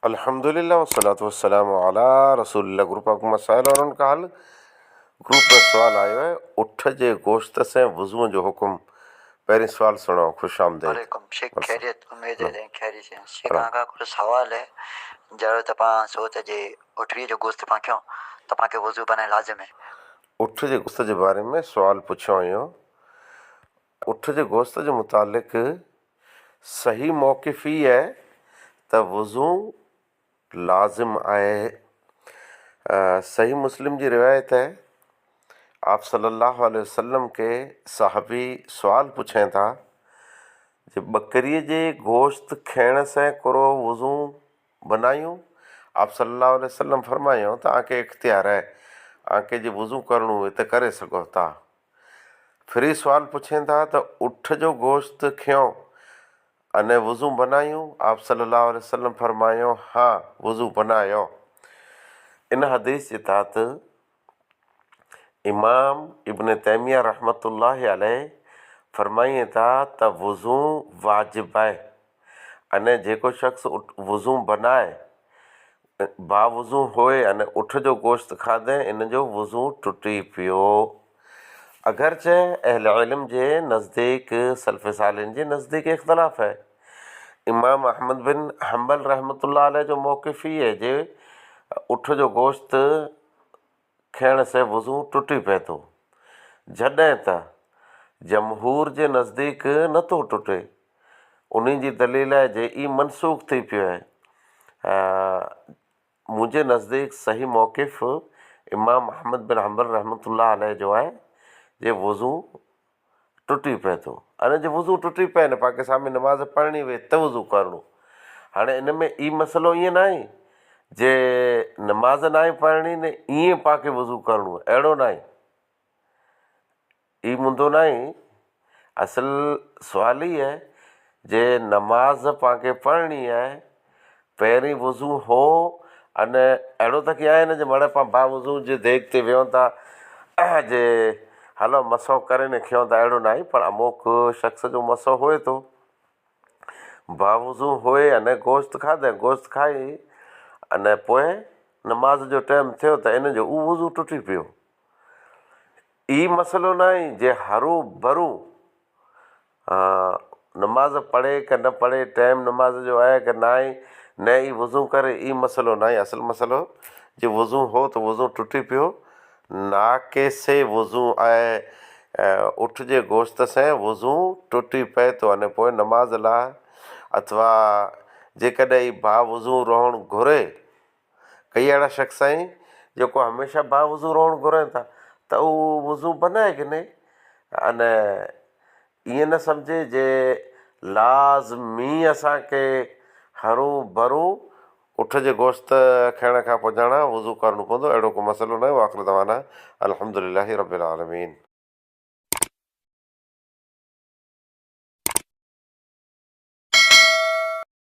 अल्हम्दुलिल्लाह वस्सलातु वस्सलामु अला रसूलिल्लाह। Group of मसाइल और उनका हल। ग्रुप में सवाल आयो है, उठ जे गोश्त से वज़ू जो हुक्म। पहिरीं सवाल सुनो, खुश आमदेद। वालेकुम शेख, मरसा खैरियत? उम्मीद नो है खैरियत से। शेख रो आका कुछ सवाल है जरो तपा सोच जे उठरी जो गोश्त पा क्यों तपा के वजू बनाए लाजिम है। उठ जे गोश्त जे बारे में सवाल पुछो आयो। उठ जे गोश्त जे मुतालिक सही मौक़िफ़ ई है त वज़ू लाज़िम आहे। सही मुस्लिम जी रिवायत है, आप सल्लल्लाहु अलैहि वसल्लम के साहबी सवाल पुछें था जे बकरीअ जे गोश्त खाइण से कोरो वज़ू बनायूं। आप सल्लल्लाहु अलैहि वसल्लम फरमायो तव्हांखे इख्तियार है, तव्हांखे जे वज़ू करणो हुए त करे सघो था। फिर सवाल पुछें था त उठ जो गोश्त खियो अने वज़ू बनायूं। आप सल्लल्लाहु अलैहि वसल्लम फरमायो हाँ, वज़ू बनायो। इन हदीस जे तहत इमाम इब्न तैमिया रहमतुल्लाहि अलैह फरमाइनि था त वज़ू वाजिब आहे। अने जेको शख़्स वज़ू बनाए बावज़ू होए अने उठ जो गोश्त खाधे, इन जो वज़ू टुटी पियो। अगरचे अहल इल्म जे नज़दीक सल्फ़ सालिन जे नज़दीक इख्तलाफ़ है। इमाम अहमद बिन हम्बल रहमतुल्लाह अलैह जो मौक़िफ़ ई है जे उठ जो गोश्त खाइण से वज़ू टुटी पए थो, जॾहिं त जमहूर जे नज़दीक नथो टुटे। उन जी दलील आहे जे ई मनसूख़ थी पियो आहे। मुंहिंजे नज़दीक सही मौक़िफ़ इमाम अहमद बिन हम्बल रहमतुल्लाह अलैह जो आहे जे वज़ू टुटी पए थो। हाणे जे वज़ू टुटी पए न, पाण खे साम्हूं नमाज़ पढ़णी हुए त वज़ू करणो। हाणे इन में ई मसइलो ईअं न आहे जे नमाज़ न आहे पढ़णी न ईअं पाण खे वज़ू करणो, अहिड़ो न आहे। ई मुंदो न आहे। असल सुवाल ई आहे जे नमाज़ पाण खे पढ़णी आहे, पहिरीं वज़ू हो। अने अहिड़ो त कीअं आहे न जे मड़े पाण बावज़ू जे देग ते वियूं था जे हलो मसो करे न खियूं था, अहिड़ो न आहे। पर अमुक शख़्स जो मसो होए थो, बावज़ू होए अने गोश्त खाधे, गोश्त खाई अने पोइ नमाज़ जो टाइम थियो त इन जो उहो वज़ू टुटी पियो। ई मसइलो न आहे जे हरू भरू नमाज़ पढ़े कि न पढ़े, टाइम नमाज़ जो आहे कि न आहे, न ई वज़ू करे, ई मसइलो न आहे। असल मसइलो जे वज़ू हो त वज़ू टुटी पियो, नाके से वज़ू आहे। उठ जे गोश्त से वज़ू टुटी पए थो अने पोइ नमाज़ लाइ अथवा जेकॾहिं बावज़ू रहणु घुरे। कई अहिड़ा शख़्स आहिनि जेको हमेशह बावज़ू रहणु घुरनि था त उहो वज़ू बनाए कि न। अने ईअं न सम्झे जे लाज़मी असांखे हरू भरू उठ जे गोश्त खाइण खां पुॼाणा वज़ू करणो पवंदो, अहिड़ो को मसइलो न आहे। वाख़िर दवाना अल्हम्दुलिल्लाहि रब्बिल आलमीन।